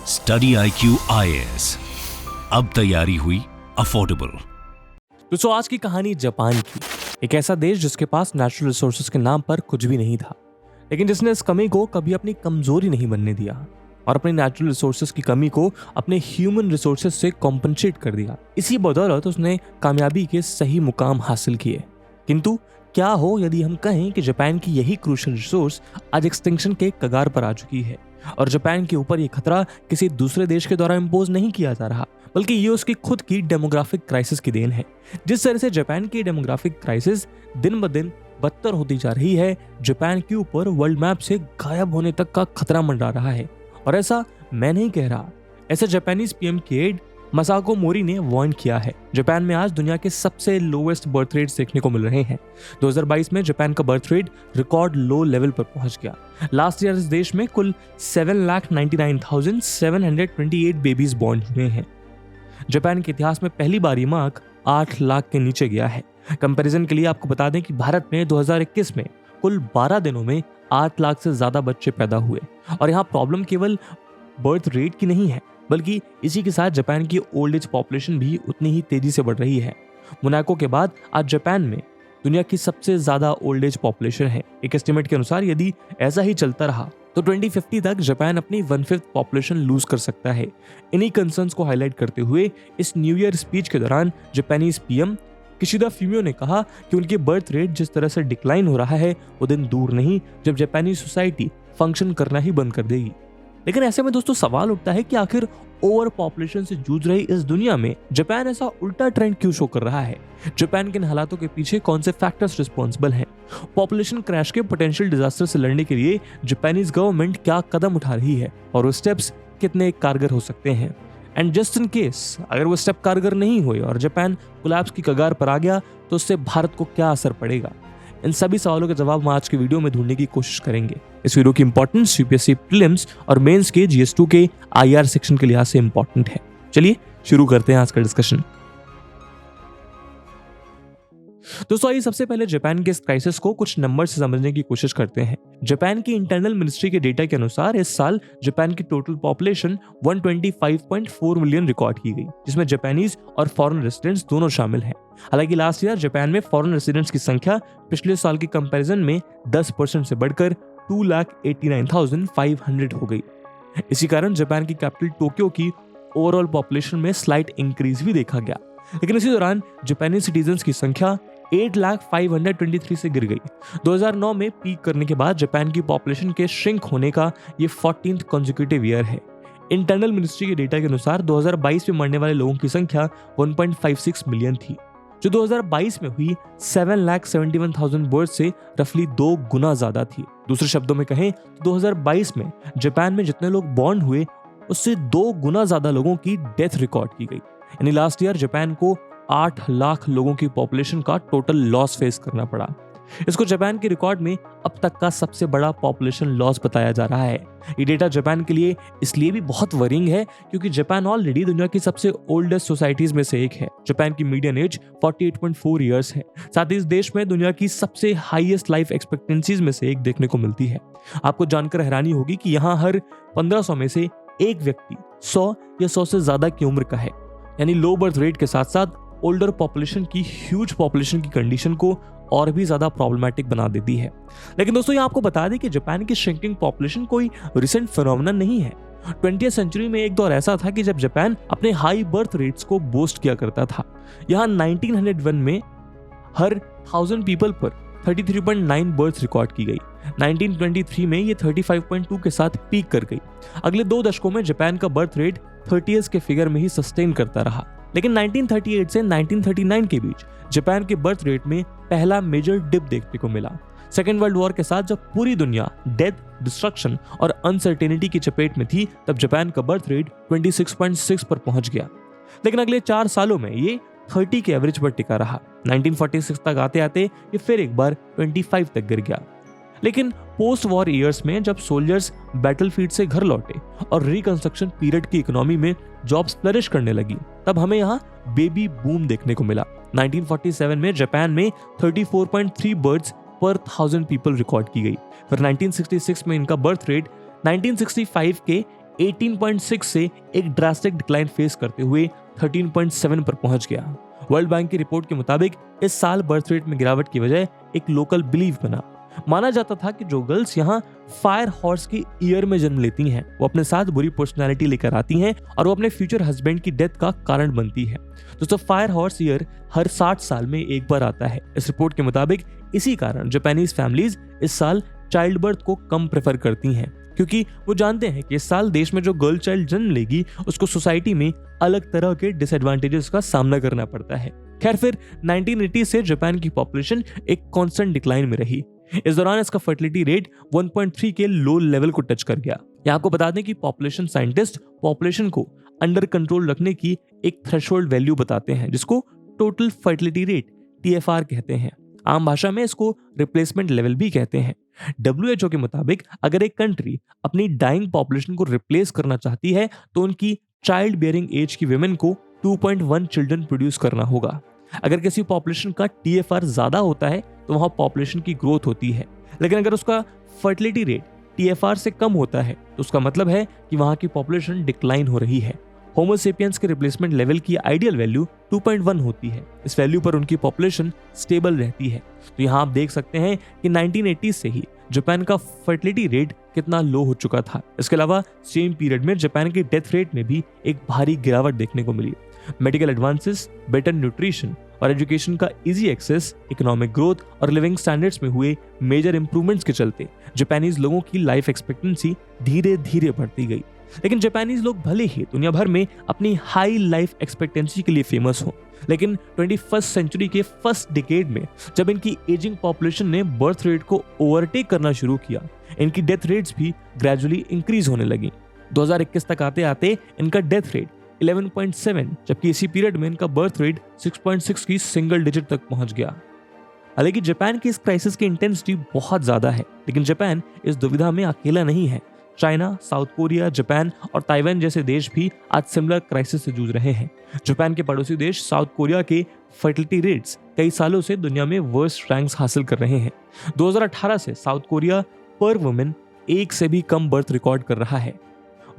Study IQ IAS, अब तैयारी हुई अफोर्डेबल। दोस्तों आज की कहानी जापान की। एक ऐसा देश जिसके पास नेचुरल रिसोर्सेज के नाम पर कुछ भी नहीं था, लेकिन जिसने इस कमी को कभी अपनी कमजोरी नहीं बनने दिया और अपने नेचुरल रिसोर्सेज की कमी को अपने ह्यूमन रिसोर्सेज से कॉम्पनसेट कर दिया। इसी बदौलत उसने कामयाबी के सही मुकाम हासिल किए। किंतु क्या हो यदि हम कहें कि जापान की यही क्रूशियल रिसोर्स आज एक्सटिंक्शन के कगार पर आ चुकी है और जापान के ऊपर ये खतरा किसी दूसरे देश के द्वारा इम्पोज नहीं किया जा रहा, बल्कि ये उसकी खुद की डेमोग्राफिक क्राइसिस की देन है। जिस तरह से जापान की डेमोग्राफिक क्राइसिस दिन ब दिन बदतर होती जा रही है, जापान के ऊपर वर्ल्ड मैप से गायब होने तक का खतरा मंडरा रहा है। और ऐसा मैं नहीं कह रहा, ऐसा जापानीज पीएम के एड मसाको मोरी ने वार्न किया है। जापान में आज दुनिया के सबसे लोवेस्ट बर्थ रेट्स देखने को मिल रहे हैं। 2022 में जापान का birth rate record low level पर पहुंच गया। लास्ट ईयर इस देश में कुल 7,99,728 बेबीज बॉर्न हुए हैं। जापान के इतिहास में पहली बार ये मार्क 8 लाख के नीचे गया है। कंपैरिजन के लिए आपको बता दें कि भारत में 2021 में कुल 12 दिनों में 8 लाख से ज्यादा बच्चे पैदा हुए। और यहाँ प्रॉब्लम केवल बर्थ रेट की नहीं है, बल्कि इसी के साथ जापान की ओल्ड एज पॉपुलेशन भी उतनी ही तेजी से बढ़ रही है। मोनाको के बाद आज जापान में दुनिया की सबसे ज्यादा ओल्ड एज पॉपुलेशन है। एक एस्टिमेट के अनुसार यदि ऐसा ही चलता रहा तो 2050 तक जापान अपनी 1/5 पॉपुलेशन लूज कर सकता है। इन्हीं कंसर्न्स को हाईलाइट करते हुए इस न्यू ईयर स्पीच के दौरान जापानीज पीएम किशिदा फुमियो ने कहा कि उनकी बर्थ रेट जिस तरह से डिक्लाइन हो रहा है वो दिन दूर नहीं जब जापानी सोसाइटी फंक्शन करना ही बंद कर देगी। लेकिन ऐसे में दोस्तों सवाल उठता है कि आखिर ओवर पॉपुलेशन से जूझ रही इस दुनिया में जापान ऐसा उल्टा ट्रेंड क्यों शो कर रहा है? जापान के इन हालातों के पीछे कौन से फैक्टर्स रिस्पॉन्सिबल हैं? पॉपुलेशन क्रैश के पोटेंशियल डिजास्टर से लड़ने के लिए जापानीज गवर्नमेंट क्या कदम उठा रही है और वो स्टेप्स कितने कारगर हो सकते हैं? एंड जस्ट इन केस अगर वो स्टेप कारगर नहीं हुए और जापान कोलैप्स की कगार पर आ गया तो उससे भारत को क्या असर पड़ेगा? इन सभी सवालों के जवाब हम आज के वीडियो में ढूंढने की कोशिश करेंगे। इस वीडियो की इंपॉर्टेंस यूपीएससी प्रीलिम्स और मेंस के GS2 के IR सेक्शन के लिहाज से इंपॉर्टेंट है। चलिए शुरू करते हैं आज का डिस्कशन। दोस्तों आइए सबसे पहले जापान के इस क्राइसिस को कुछ नंबर से समझने की कोशिश करते हैं। जापान की इंटरनल मिनिस्ट्री के डेटा के अनुसार इस साल जापान की टोटल पॉपुलेशन 125.4 मिलियन रिकॉर्ड की गई, जिसमें जापानीज और फॉरेन रेसिडेंट्स दोनों शामिल हैं। हालांकि लास्ट ईयर जापान में फॉरेन रेसिडेंट्स की संख्या पिछले साल के कंपैरिजन में 10% से बढ़कर 2,89,500 हो गई। इसी कारण जापान की कैपिटल टोक्यो की ओवरऑल पॉपुलेशन में स्लाइट इंक्रीज भी देखा गया। लेकिन इसी दौरान जापानी सिटीजन्स की संख्या 8,523 से गिर गई। 2009 में पीक करने के बाद जापान की पॉपुलेशन के श्रिंक होने का ये 14th कॉन्जिक्यूटिव ईयर है। इंटरनल मिनिस्ट्री के डेटा के अनुसार 2022 में मरने वाले लोगों की संख्या 1.56 मिलियन थी, जो 2022 में हुई 7,71,000 बर्थ से रफली 2 गुना ज्यादा थी। दूसरे शब्दों में कहें तो 2022 में जापान में जितने लोग बॉर्न हुए उससे 2 गुना ज्यादा लोगों की डेथ रिकॉर्ड की गई। यानी लास्ट ईयर जापान को 8 लाख लोगों की पॉपुलेशन का टोटल लॉस फेस करना पड़ा। इसको जापान के रिकॉर्ड में अब तक का सबसे बड़ा पॉपुलेशन लॉस बताया जा रहा है। ये डेटा जापान के लिए इसलिए भी बहुत वरिंग है क्योंकि जापान ऑलरेडी दुनिया की सबसे ओल्डेस्ट सोसाइटीज में से एक है। जापान की मीडियन एज 48.4 इयर्स है। साथ ही इस देश में दुनिया की सबसे हाईएस्ट लाइफ एक्सपेक्टेंसीज में से एक देखने को मिलती है। आपको जानकर हैरानी होगी कि यहाँ हर 1500 में से एक व्यक्ति 100 या 100 से ज्यादा की उम्र का है। यानी लो बर्थ रेट के साथ साथ ओल्डर पॉपुलेशन की ह्यूज पॉपुलेशन की कंडीशन को और भी ज्यादा प्रॉब्लमैटिक बना देती है। लेकिन दोस्तों ये आपको बता दें कि जापान की श्रिंकिंग पॉपुलेशन कोई रिसेंट फिनोमेनन नहीं है। 20th सेंचुरी में एक दौर ऐसा था कि जब जापान अपने हाई बर्थ रेट्स को बोस्ट किया करता था। यहाँ 1901 में हर 1000 पीपल पर 33.9 बर्थ रिकॉर्ड की गई। 1923 में ये 35.2 के साथ पीक कर गई। अगले 2 दशकों में जापान का बर्थ रेट 30s के फिगर में ही सस्टेन करता रहा। लेकिन 1938 से 1939 के बीच जापान के बर्थ रेट में पहला मेजर डिप देखने को मिला। सेकेंड वर्ल्ड वॉर के साथ जब पूरी दुनिया डेथ, डिस्ट्रक्शन और अनसर्टेनिटी की चपेट में थी, तब जापान का बर्थ रेट 26.6 पर पहुंच गया। लेकिन अगले 4 सालों में ये 30 के एवरेज पर टिका रहा। 1946 तक आते आते ये फिर एक बार 25 तक गिर गया। लेकिन पोस्ट वॉर ईयर्स में जब सोल्जर्स बैटलफील्ड से घर लौटे और रिकंस्ट्रक्शन पीरियड की इकोनॉमी में जॉब्स फ्लरिश करने लगी, तब हमें यहाँ बेबी बूम देखने को मिला। 1947 में जापान में 34.3 बर्ड्स पर 1000 पीपल रिकॉर्ड की गई। फिर 1966 में इनका बर्थ रेट 1965 के 18.6 से एक ड्रास्टिक डिक्लाइन फेस करते हुए 13.7 पर पहुंच गया। वर्ल्ड बैंक की रिपोर्ट के मुताबिक इस साल बर्थ रेट में गिरावट की वजह एक लोकल बिलीफ बना। माना जाता था कि जो गर्ल्स यहाँ फायर हॉर्स की ईयर में जन्म लेती हैं, वो अपने साथ बुरी पर्सनालिटी लेकर आती हैं और वो अपने फ्यूचर हस्बैंड की डेथ का कारण बनती है। दोस्तों, फायर हॉर्स ईयर हर 60 साल में एक बार आता है। इस रिपोर्ट के मुताबिक इसी कारण जापानीज फैमिलीज इस साल चाइल्ड बर्थ को कम प्रेफर करती हैं, क्योंकि वो जानते हैं कि इस साल देश में जो गर्ल चाइल्ड जन्म लेगी उसको सोसाइटी में अलग तरह के डिसएडवांटेजेस का सामना करना पड़ता है। खैर, फिर 1980 से जापान की पॉपुलेशन एक कांस्टेंट डिक्लाइन में रही। इस दौरान इसका फर्टिलिटी रेट 1.3 के लो लेवल को टच कर गया। यहाँ आपको बता दें कि पॉपुलेशन साइंटिस्ट पॉपुलेशन को अंडर कंट्रोल रखने की एक थ्रेशोल्ड वैल्यू बताते हैं, जिसको टोटल फर्टिलिटी रेट TFR कहते हैं। आम भाषा में इसको रिप्लेसमेंट लेवल भी कहते हैं। WHO के मुताबिक अगर एक कंट्री अपनी डाइंग पॉपुलेशन को रिप्लेस करना चाहती है तो उनकी चाइल्ड बियरिंग एज की विमेन को 2.1 चिल्ड्रन प्रोड्यूस करना होगा। अगर किसी पॉपुलेशन का TFR ज्यादा होता है तो वहां पॉपुलेशन की ग्रोथ होती है, लेकिन अगर उसका फर्टिलिटी रेट TFR से कम होता है तो उसका मतलब है कि वहां की पॉपुलेशन डिक्लाइन हो रही है। होमो सेपियंस के रिप्लेसमेंट लेवल की आइडियल वैल्यू 2.1 होती है। इस वैल्यू पर उनकी पॉपुलेशन स्टेबल रहती है। तो यहाँ आप देख सकते हैं कि 1980 से ही जापान का फर्टिलिटी रेट कितना लो हो चुका था। इसके अलावा सेम पीरियड में जापान की डेथ रेट में भी एक भारी गिरावट देखने को मिली। मेडिकल एडवांसेस, बेटर न्यूट्रिशन और एजुकेशन का इजी एक्सेस, इकोनॉमिक ग्रोथ और लिविंग स्टैंडर्ड्स में हुए मेजर इंप्रूवमेंट्स के चलते जापानीज लोगों की लाइफ एक्सपेक्टेंसी धीरे धीरे बढ़ती गई। लेकिन जापानीज लोग भले ही दुनिया भर में अपनी हाई लाइफ एक्सपेक्टेंसी के लिए फेमस हो, लेकिन 21st सेंचुरी के फर्स्ट डिकेड में जब इनकी एजिंग पॉपुलेशन ने बर्थ रेट को ओवरटेक करना शुरू किया, इनकी डेथ रेट्स भी ग्रेजुअली इंक्रीज होने लगी। 2021 तक आते आते इनका डेथ रेट 11.7, जबकि इसी पीरियड में इनका बर्थ रेट 6.6 की सिंगल डिजिट तक पहुंच गया। हालांकि जापान की इस क्राइसिस की इंटेंसिटी बहुत ज्यादा है, लेकिन जापान इस दुविधा में अकेला नहीं है। चाइना, साउथ कोरिया, जापान और ताइवान जैसे देश भी आज सिमिलर क्राइसिस से जूझ रहे हैं। जापान के पड़ोसी देश साउथ कोरिया के फर्टिलिटी रेट्स कई सालों से दुनिया में वर्स्ट रैंक्स हासिल कर रहे हैं। 2018 से साउथ कोरिया पर वुमेन 1 से भी कम बर्थ रिकॉर्ड कर रहा है।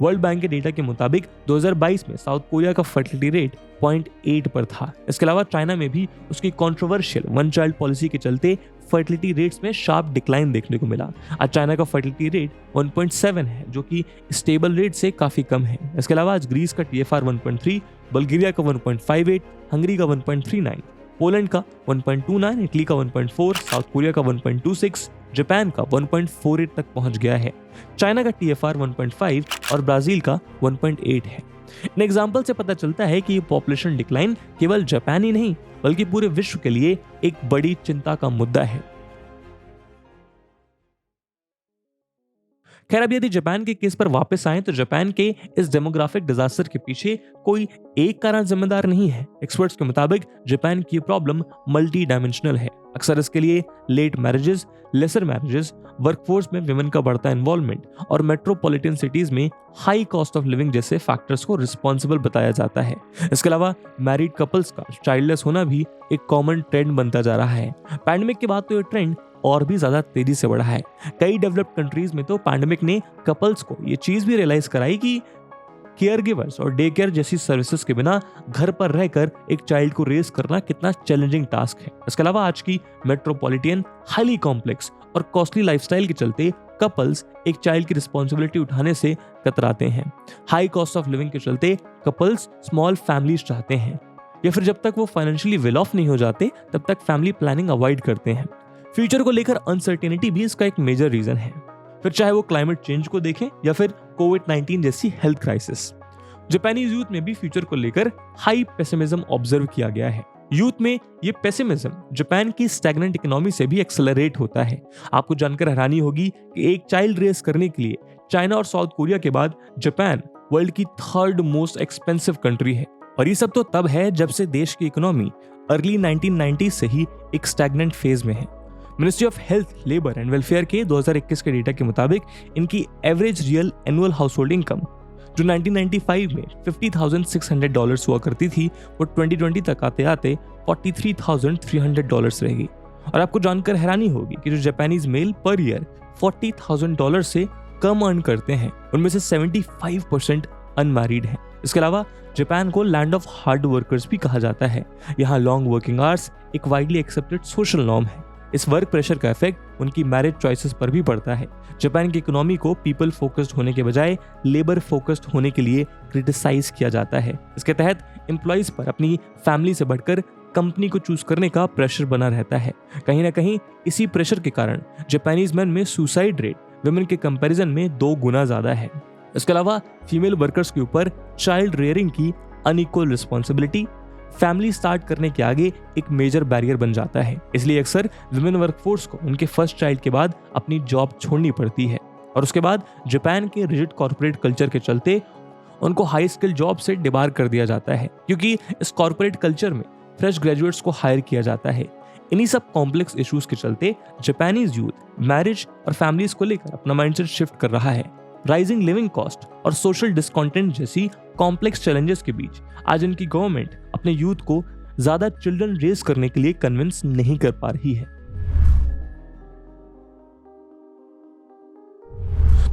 वर्ल्ड बैंक के डेटा के मुताबिक 2022 में साउथ कोरिया का फर्टिलिटी रेट 0.8 पर था। इसके अलावा चाइना में भी उसकी कंट्रोवर्शियल वन चाइल्ड पॉलिसी के चलते फर्टिलिटी रेट्स में शार्प डिक्लाइन देखने को मिला। आज चाइना का फर्टिलिटी रेट 1.7 है, जो कि स्टेबल रेट से काफी कम है। इसके अलावा आज ग्रीस का TFR 1.3, बल्गेरिया का 1.58, हंगरी का 1.39, पोलैंड का 1.29, इटली का 1.4, साउथ कोरिया का 1.26, जापान का 1.48 तक पहुंच गया है। चाइना का TFR 1.5 और ब्राजील का 1.8 है। इन एग्जाम्पल से पता चलता है कि ये पॉपुलेशन डिक्लाइन केवल जापान ही नहीं बल्कि पूरे विश्व के लिए एक बड़ी चिंता का मुद्दा है। खैर, अब यदि जापान के केस पर वापस आएं तो जापान के इस डेमोग्राफिक डिजास्टर के पीछे कोई एक कारण जिम्मेदार नहीं है। एक्सपर्ट्स के मुताबिक जापान की प्रॉब्लम मल्टी डायमेंशनल है। अक्सर इसके लिए late marriages, lesser marriages, workforce में विमेन का बढ़ता इन्वॉल्वमेंट और मेट्रोपॉलिटन सिटीज में हाई कॉस्ट ऑफ लिविंग जैसे फैक्टर्स को रिस्पॉन्सिबल बताया जाता है। इसके अलावा मैरिड कपल्स का चाइल्डलेस होना भी एक कॉमन ट्रेंड बनता जा रहा है। पैंडेमिक के बाद तो ये ट्रेंड और भी ज्यादा तेजी से बढ़ा है। कई डेवलप्ड कंट्रीज में तो पैंडेमिक ने कपल्स को ये चीज भी रियलाइज कराई कि केयर गिवर्स और डे केयर जैसी सर्विसेज के बिना घर पर रहकर एक चाइल्ड को रेज करना कितना चैलेंजिंग टास्क है। इसके अलावा आज की मेट्रोपॉलिटन, हाईली कॉम्प्लेक्स और कॉस्टली लाइफस्टाइल के चलते कपल्स एक चाइल्ड की रिस्पॉन्सिबिलिटी उठाने से कतराते हैं। हाई कॉस्ट ऑफ लिविंग के चलते कपल्स स्मॉल फैमिलीज चाहते हैं, या फिर जब तक वो फाइनेंशियली वेल ऑफ नहीं हो जाते तब तक फैमिली प्लानिंग अवॉइड करते हैं। फ्यूचर को लेकर अनसर्टेनिटी भी इसका एक मेजर रीजन है, फिर चाहे वो क्लाइमेट चेंज को देखें या फिर कोविड-19 जैसी हेल्थ क्राइसिस। जापानीज यूथ में भी फ्यूचर को लेकर हाई पेसिमिज्म ऑब्जर्व किया गया है। यूथ में ये पेसिमिज्म जापान की स्टैग्नेंट इकोनॉमी से भी एक्सेलरेट होता है। आपको जानकर हैरानी होगी कि एक चाइल्ड रेस करने के लिए चाइना और साउथ कोरिया के बाद जापान वर्ल्ड की 3rd मोस्ट एक्सपेंसिव कंट्री है। और ये सब तो तब है जब से देश की इकोनॉमी अर्ली 1990s से ही एक स्टैग्नेंट फेज में है। Ministry of health, labour and welfare के 2021 के डेटा के मुताबिक इनकी average real annual house hold income जो 1995 में $50,600 हुआ करती थी, वो 2020 तक आते आते $43,300 रहेगी। और आपको जानकर हैरानी होगी कि जो जापानीज मेल पर ईयर $40,000 से कम अर्न करते हैं उनमें से 75% अनमैरिड हैं। इसके अलावा जापान को लैंड ऑफ हार्ड वर्कर्स भी कहा जाता है। यहाँ लॉन्ग वर्किंग आवर्स एक वाइडली एक्सेप्टेड सोशल नॉर्म है। इस वर्क प्रेशर का इफेक्ट उनकी मैरिज चॉइसेस पर भी पड़ता है। जापान की इकोनॉमी को पीपल फोकस्ड होने के बजाय लेबर फोकस्ड होने के लिए क्रिटिसाइज किया जाता है। इसके तहत एम्प्लॉइज पर अपनी फैमिली से बढ़कर कंपनी को चूज करने का प्रेशर बना रहता है। कहीं ना कहीं इसी प्रेशर के कारण जापानीज मैन में सुसाइड रेट वुमेन के कंपैरिजन में 2 गुना ज्यादा है। इसके अलावा फीमेल वर्कर्स के ऊपर चाइल्ड रेयरिंग की अनइक्वल रिस्पॉन्सिबिलिटी फैमिली स्टार्ट करने के आगे एक मेजर बैरियर बन जाता है। इसलिए अक्सर वुमेन वर्कफोर्स को उनके फर्स्ट चाइल्ड के बाद अपनी जॉब छोड़नी पड़ती है और उसके बाद जापान के रिजिड कॉर्पोरेट कल्चर के चलते उनको हाई स्किल जॉब से डिबार कर दिया जाता है, क्योंकि इस कॉर्पोरेट कल्चर में फ्रेश ग्रेजुएट्स को हायर किया जाता है। इन्हीं सब कॉम्प्लेक्स इश्यूज के चलते जापानीज यूथ मैरिज और फैमिलीज को लेकर अपना माइंडसेट शिफ्ट कर रहा है। राइजिंग लिविंग कॉस्ट और सोशल डिस्कॉन्टेंट जैसी कॉम्प्लेक्स चैलेंजेस के बीच आज इनकी गवर्नमेंट अपने यूथ को ज्यादा चिल्ड्रन रेज करने के लिए कन्विंस नहीं कर पा रही है।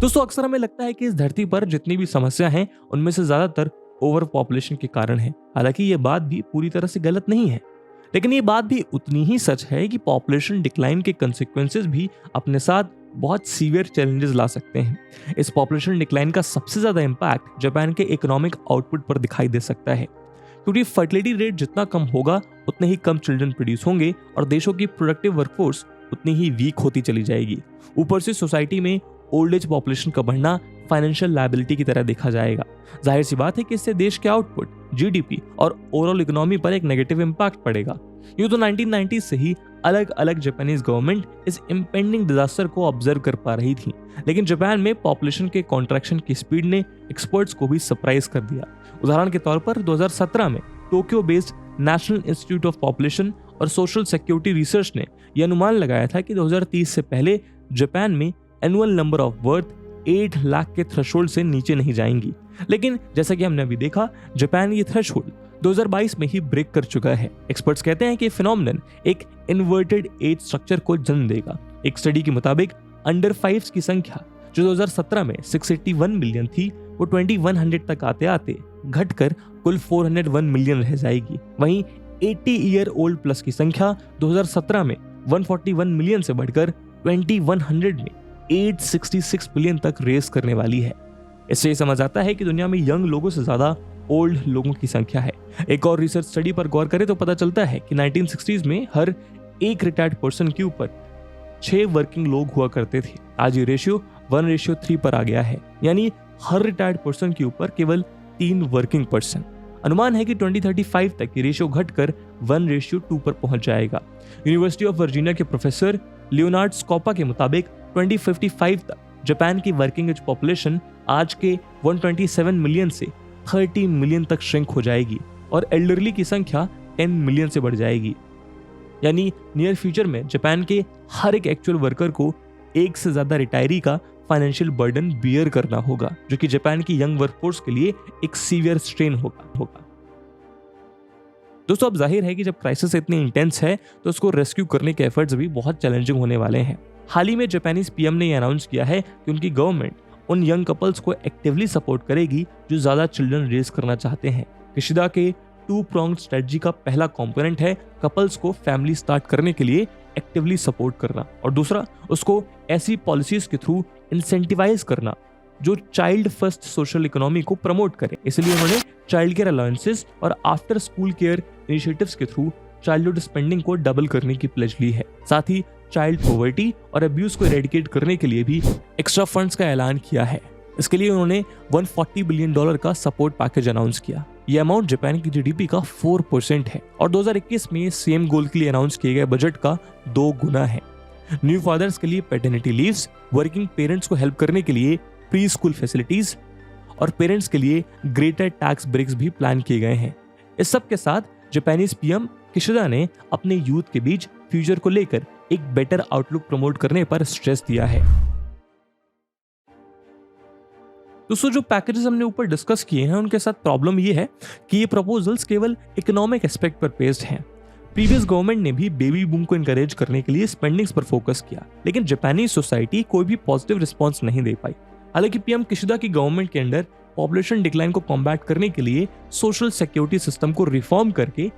दोस्तों, अक्सर हमें लगता है कि इस धरती पर जितनी भी समस्या हैं उनमें से ज्यादातर ओवर पॉपुलेशन के कारण है। हालांकि ये बात भी पूरी तरह से गलत नहीं है, लेकिन ये बात भी उतनी ही सच है कि पॉपुलेशन डिक्लाइन के कंसिक्वेंसेस भी अपने साथ बहुत सीवियर चैलेंजेस ला सकते हैं। इस पॉपुलेशन डिक्लाइन का सबसे ज्यादा इंपैक्ट जापान के इकोनॉमिक आउटपुट पर दिखाई दे सकता है, क्योंकि फर्टिलिटी रेट जितना कम होगा उतने ही कम चिल्ड्रन प्रोड्यूस होंगे और देशों की प्रोडक्टिव वर्कफोर्स उतनी ही वीक होती चली जाएगी। ऊपर से सोसाइटी में ओल्ड एज पॉपुलेशन का बढ़ना फाइनेंशियल लायबिलिटी की तरह देखा जाएगा। जाहिर सी बात है कि इससे देश के आउटपुट, जीडीपी और ओवरऑल इकोनॉमी पर एक नेगेटिव इंपैक्ट पड़ेगा। यूं तो 1990 से ही अलग अलग जापानीज गवर्नमेंट इस इम्पेंडिंग डिजास्टर को ऑब्जर्व कर पा रही थी, लेकिन जापान में पॉपुलेशन के कॉन्ट्रैक्शन की स्पीड ने एक्सपर्ट्स को भी सरप्राइज कर दिया। उदाहरण के तौर पर 2017 में Tokyo based national institute of population और सोशल सिक्योरिटी रिसर्च ने यह अनुमान लगाया था कि 2030 से पहले जापान में annual number of birth 8 lakh के थ्रेशोल्ड से नीचे नहीं जाएंगी। लेकिन जैसा कि हमने अभी देखा, जापान ये थ्रेशोल्ड 2022 में ही ब्रेक कर चुका है। एक्सपर्ट्स कहते हैं कि फिनोमेनन एक इन्वर्टेड एज स्ट्रक्चर को जन्म देगा। एक स्टडी के मुताबिक अंडर 5 की संख्या जो 2017 में 681 मिलियन थी, वो 2100 तक आते आते घटकर कुल 401 मिलियन रह जाएगी। वहीं 80 ईयर ओल्ड प्लस की संख्या 2017 में 141 मिलियन से बढ़कर 2100 में 866 मिलियन तक रेस करने वाली है। इससे ये समझ आता है कि दुनिया में यंग लोगों से ज्यादा ओल्ड लोगों की संख्या है। एक और रिसर्च स्टडी पर गौर करें तो पता चलता है कि 1960s में हर एक रिटायर्ड पर्सन के ऊपर 6 वर्किंग लोग हुआ करते थे। आज ये रेशियो 1:3 पर आ गया है, यानी हर रिटायर्ड पर्सन के ऊपर केवल 3 वर्किंग पर्सन। अनुमान है कि 2035 तक ये रेशियो घटकर 1:2 पर पहुंच जाएगा। यूनिवर्सिटी ऑफ वर्जीनिया के प्रोफेसर लियोनार्ड स्कोपा के मुताबिक 2055 तक जापान की वर्किंग एज पॉपुलेशन आज के 127 मिलियन से 30 मिलियन तक श्रिंक हो जाएगी और एल्डरली की संख्या 10 मिलियन से बढ़ जाएगी। यानी नियर फ्यूचर में जापान के हर एक एक्चुअल वर्कर को एक से ज्यादा रिटायरी का फाइनेंशियल बर्डन बियर करना होगा, जो कि जापान की यंग वर्कफोर्स के लिए एक सीवियर स्ट्रेन होगा। दोस्तों, अब जाहिर है कि जब क्राइसिस इतनी इंटेंस है तो उसको रेस्क्यू करने के एफर्ट्स भी बहुत चैलेंजिंग होने वाले हैं। हाल ही में जापानीज पीएम ने यह अनाउंस किया है कि उनकी गवर्नमेंट उन यंग कपल्स को एक्टिवली सपोर्ट करेगी जो ज्यादा चिल्ड्रन रेज करना चाहते हैं। किशिदा के 2-pronged स्ट्रेटजी का पहला कंपोनेंट है कपल्स को फैमिली स्टार्ट करने के लिए एक्टिवली सपोर्ट करना, और दूसरा उसको ऐसी पॉलिसीज के थ्रू इंसेंटिवाइज करना जो चाइल्ड फर्स्ट सोशल इकोनॉमी को प्रमोट करे। इसलिए उन्होंने चाइल्ड केयर अलाउंसेस और आफ्टर स्कूल केयर इनिशिएटिव्स के थ्रू चाइल्डहुड स्पेंडिंग को डबल करने की प्लेज ली है। साथ ही चाइल्ड पॉवर्टी और अब्यूज को एरेडिकेट करने के लिए भी एक्स्ट्रा फंड्स का ऐलान किया है। इसके लिए उन्होंने $140 बिलियन का सपोर्ट पैकेज अनाउंस किया। यह अमाउंट जापान की जीडीपी का 4% है और 2021 में सेम गोल के लिए अनाउंस किए गए बजट का 2 गुना है। न्यू फादर्स के लिए पैटर्निटी लीव्स, वर्किंग पेरेंट्स को हेल्प करने के लिए प्री स्कूल फैसिलिटीज और पेरेंट्स के लिए ग्रेटर टैक्स ब्रेक्स भी प्लान किए गए हैं। इस सब के साथ जापानीज पीएम किशिदा ने अपने यूथ के बीच फ्यूचर को लेकर एक बेटर आउटलुक प्रमोट करने पर स्ट्रेस दिया है। दोस्तों, जो पैकेजेस हमने ऊपर डिस्कस किए हैं उनके साथ प्रॉब्लम ये है कि ये प्रपोजल्स केवल इकोनॉमिक एस्पेक्ट पर बेस्ड हैं। प्रीवियस गवर्नमेंट ने भी बेबी बूम को इनकरेज करने के लिए स्पेंडिंग्स पर फोकस किया, लेकिन जापानी सोसाइटी कोई भी पॉजिटिव रिस्पॉन्स नहीं दे पाई। हालांकि पीएम किशिदा की गवर्नमेंट के अंडर पॉपुलेशन डिक्लाइन को कॉम्बैट करने के लिए सोशल सिक्योरिटी सिस्टम को रिफॉर्म करके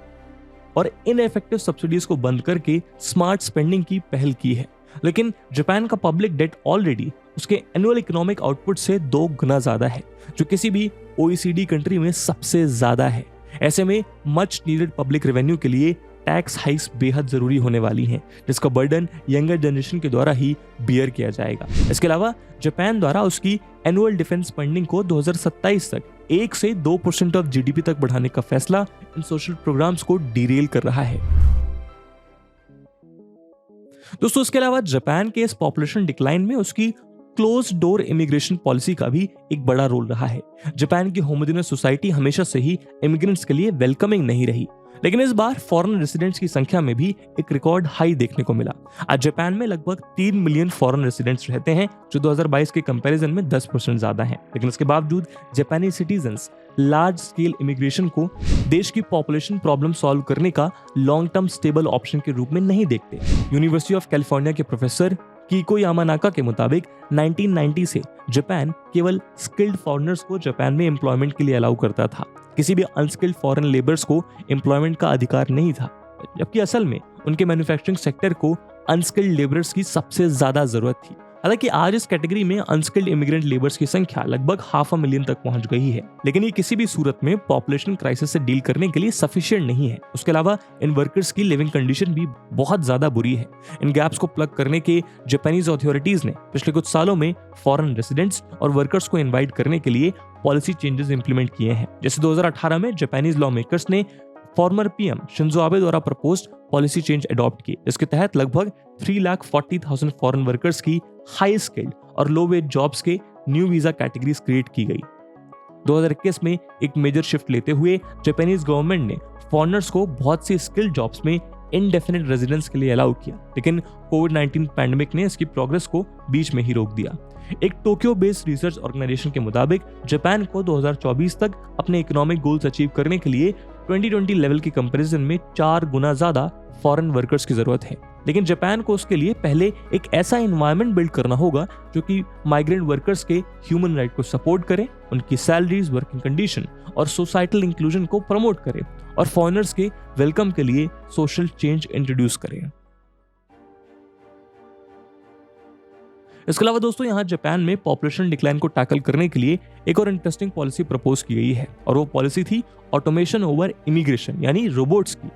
और इनएफेक्टिव सब्सिडीज को बंद करके स्मार्ट स्पेंडिंग की पहल की है। लेकिन जापान का पब्लिक डेट ऑलरेडी उसके एनुअल इकोनॉमिक आउटपुट से 2 गुना ज्यादा है, जो किसी भी ओईसीडी कंट्री में सबसे ज्यादा है। ऐसे में मच नीडेड पब्लिक रेवेन्यू के लिए टैक्स हाइक्स बेहद जरूरी होने वाली हैं, जिसका बर्डन यंगर जनरेशन के द्वारा ही बियर किया जाएगा। इसके अलावा जापान द्वारा उसकी एनुअल डिफेंस स्पेंडिंग को 2027 तक 1 से 2% ऑफ जीडीपी तक बढ़ाने का फैसला इन सोशल प्रोग्राम्स को डिरेल कर रहा है। दोस्तों, इसके अलावा जापान के इस पॉपुलेशन डिक्लाइन में उसकी क्लोज डोर इमिग्रेशन पॉलिसी का भी एक बड़ा रोल रहा है। जापान की होमोजेनस सोसाइटी हमेशा से ही इमिग्रेंट्स के लिए वेलकमिंग नहीं रही, लेकिन इस बार फॉरेन रेसिडेंट्स की संख्या में भी एक रिकॉर्ड हाई देखने को मिला। आज जापान में लगभग 3 मिलियन फॉरेन रेसिडेंट्स रहते हैं, जो 2022 के कंपैरिजन में 10% ज्यादा है। लेकिन इसके बावजूद जापानी सिटीजन्स लार्ज स्केल इमिग्रेशन को देश की पॉपुलेशन प्रॉब्लम सॉल्व करने का लॉन्ग टर्म स्टेबल ऑप्शन के रूप में नहीं देखते। यूनिवर्सिटी ऑफ कैलिफोर्निया के प्रोफेसर कीको यामानाका के मुताबिक 1990 से जापान केवल स्किल्ड फॉरेनर्स को जापान में एम्प्लॉयमेंट के लिए अलाउ करता था। किसी भी अनस्किल्ड फॉरेन लेबर्स को एम्प्लॉयमेंट का अधिकार नहीं था, जबकि असल में उनके मैन्युफैक्चरिंग सेक्टर को अनस्किल्ड लेबर्स की सबसे ज्यादा जरूरत थी। हालांकि आज इस कैटेगरी में अनस्किल्ड इमिग्रेंट लेबर्स की संख्या लगभग 500,000 तक पहुंच गई है, लेकिन ये किसी भी सूरत में पॉपुलेशन क्राइसिस से डील करने के लिए सफिशिएंट नहीं है। उसके अलावा इन वर्कर्स की लिविंग कंडीशन भी बहुत ज्यादा बुरी है। इन गैप्स को प्लग करने के जापानीज अथॉरिटीज ने पिछले कुछ सालों में फॉरेन रेसिडेंट्स और वर्कर्स को इन्वाइट करने के लिए पॉलिसी चेंजेस इंप्लीमेंट किए हैं। जैसे 2018 में जापानीज लॉ मेकर्स ने फॉर्मर पीएम शिंजो आबे द्वारा प्रपोज्ड पॉलिसी चेंज अडॉप्ट की। इसके तहत लगभग 3,40,000 फॉरेन वर्कर्स की हाई स्किल्ड और लो वेज जॉब्स के न्यू वीजा कैटेगरीज क्रिएट की गई। 2021 में एक मेजर शिफ्ट लेते हुए जापानीज गवर्नमेंट ने फॉरेनर्स को बहुत सी स्किल्ड जॉब्स में इनडेफिनिट रेजिडेंस के लिए अलाउ किया, लेकिन कोविड-19 पैंडेमिक ने इसकी प्रोग्रेस को बीच में ही रोक दिया। एक टोक्यो बेस्ड रिसर्च ऑर्गेनाइजेशन के मुताबिक जापान को 2024 तक अपने इकोनॉमिक गोल्स अचीव करने के लिए 2020 लेवल के कंपैरिजन में 4 गुना ज्यादा फॉरेन वर्कर्स की जरूरत है। लेकिन जापान को उसके लिए पहले एक ऐसा एनवायरनमेंट बिल्ड करना होगा जो कि माइग्रेंट वर्कर्स के ह्यूमन राइट को सपोर्ट करे, उनकी सैलरीज, वर्किंग कंडीशन और सोसाइटल इंक्लूजन को प्रमोट करे और फॉरेनर्स के वेलकम के लिए सोशल चेंज इंट्रोड्यूस करे। इसके अलावा दोस्तों, यहाँ जापान में पॉपुलेशन डिक्लाइन को टैकल करने के लिए एक और इंटरेस्टिंग पॉलिसी प्रपोज की गई है, और वो पॉलिसी थी ऑटोमेशन ओवर इमिग्रेशन, यानी रोबोट्स की।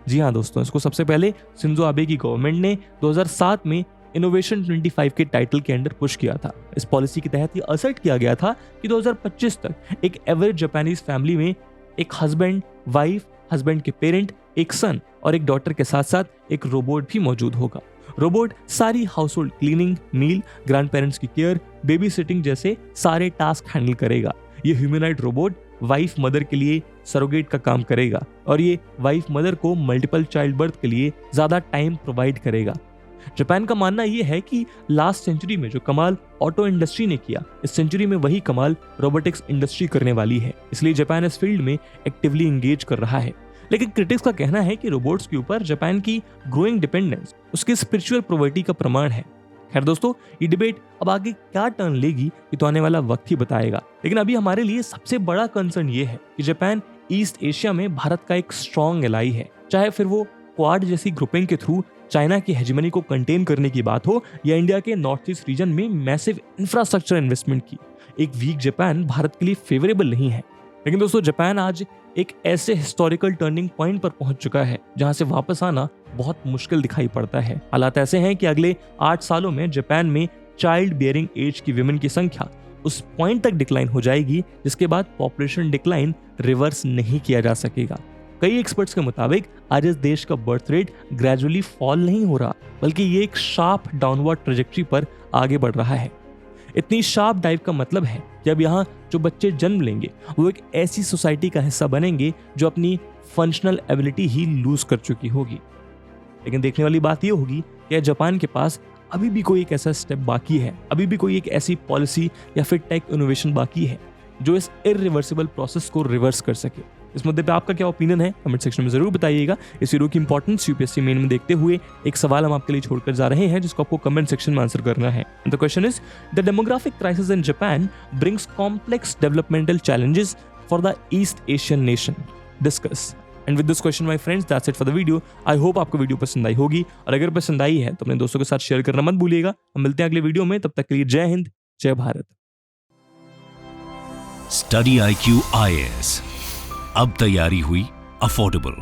जी हाँ दोस्तों, इसको सबसे पहले शिंजो आबे की गवर्नमेंट ने 2007 में इनोवेशन 25 के टाइटल के अंडर पुश किया था। इस पॉलिसी के तहत ये असर्ट किया गया था कि 2025 तक एक एवरेज जापानीज फैमिली में एक हस्बैंड, वाइफ, हस्बैंड के पेरेंट, एक सन और एक डॉटर के साथ साथ एक रोबोट भी मौजूद होगा। रोबोट सारी हाउस होल्ड क्लीनिंग, मील, ग्रैंड पेरेंट्स की केयर, बेबी सिटिंग जैसे सारे टास्क हैंडल करेगा। ये ह्यूमनॉइड रोबोट वाइफ मदर के लिए सरोगेट का काम करेगा और ये वाइफ मदर को मल्टीपल चाइल्ड बर्थ के लिए ज्यादा टाइम प्रोवाइड करेगा। जापान का मानना यह है कि लास्ट सेंचुरी में जो कमाल ऑटो इंडस्ट्री ने किया, इस सेंचुरी में वही कमाल रोबोटिक्स इंडस्ट्री करने वाली है। इसलिए जापान इस फील्ड में एक्टिवली एंगेज कर रहा है। लेकिन क्रिटिक्स का कहना है कि रोबोट्स के ऊपर जापान की ग्रोइंग डिपेंडेंस उसकी स्पिरिचुअल पॉवर्टी का प्रमाण है। खैर दोस्तों, ये डिबेट अब आगे क्या टर्न लेगी ये तो आने वाला वक्त ही बताएगा। लेकिन अभी हमारे लिए सबसे बड़ा कंसर्न ये है कि जापान ईस्ट एशिया में भारत का एक स्ट्रॉन्ग एलाई है। चाहे फिर वो क्वाड जैसी ग्रुपिंग के थ्रू चाइना की हेजेमनी को कंटेन करने की बात हो या इंडिया के नॉर्थ ईस्ट रीजन में मैसिव इंफ्रास्ट्रक्चर इन्वेस्टमेंट की, एक वीक जापान भारत के लिए फेवरेबल नहीं है। लेकिन दोस्तों, जापान आज एक ऐसे हिस्टोरिकल टर्निंग पॉइंट पर पहुंच चुका है जहां से वापस आना बहुत मुश्किल दिखाई पड़ता है। हालात ऐसे हैं कि अगले 8 सालों में जापान में चाइल्ड बियरिंग एज की विमेन की संख्या उस पॉइंट तक डिक्लाइन हो जाएगी जिसके बाद पॉपुलेशन डिक्लाइन रिवर्स नहीं किया जा सकेगा। कई एक्सपर्ट्स के मुताबिक आज इस देश का बर्थ रेट ग्रेजुअली फॉल नहीं हो रहा, बल्कि ये एक शार्प डाउनवर्ड ट्रेजेक्टरी पर आगे बढ़ रहा है। इतनी शार्प डाइव का मतलब है कि अब यहाँ जो बच्चे जन्म लेंगे वो एक ऐसी सोसाइटी का हिस्सा बनेंगे जो अपनी फंक्शनल एबिलिटी ही लूज कर चुकी होगी। लेकिन देखने वाली बात ये होगी कि जापान के पास अभी भी कोई एक ऐसा स्टेप बाकी है, अभी भी कोई एक ऐसी पॉलिसी या फिर टेक इनोवेशन बाकी है जो इस इरिवर्सिबल प्रोसेस को रिवर्स कर सके। इस मुद्दे पे आपका क्या ओपिनियन है कमेंट सेक्शन में जरूर बताइएगा। इस वीडियो की इंपॉर्टेंस यूपीएससी मेन में देखते हुए एक सवाल हम आपके लिए छोड़कर जा रहे हैं जिसको आपको कमेंट सेक्शन में आंसर करना है। The question is the demographic crisis in Japan brings complex developmental challenges for the east Asian nation, discuss. And with this question my friends that's it for the video. I hope आपको video पसंद आई होगी और अगर पसंद आई है तो अपने दोस्तों के साथ शेयर करना मत भूलिएगा। हम मिलते हैं अगले वीडियो में, तब तक के लिए जय हिंद, जय भारत। स्टडी IQ IAS, अब तैयारी हुई अफोर्डेबल।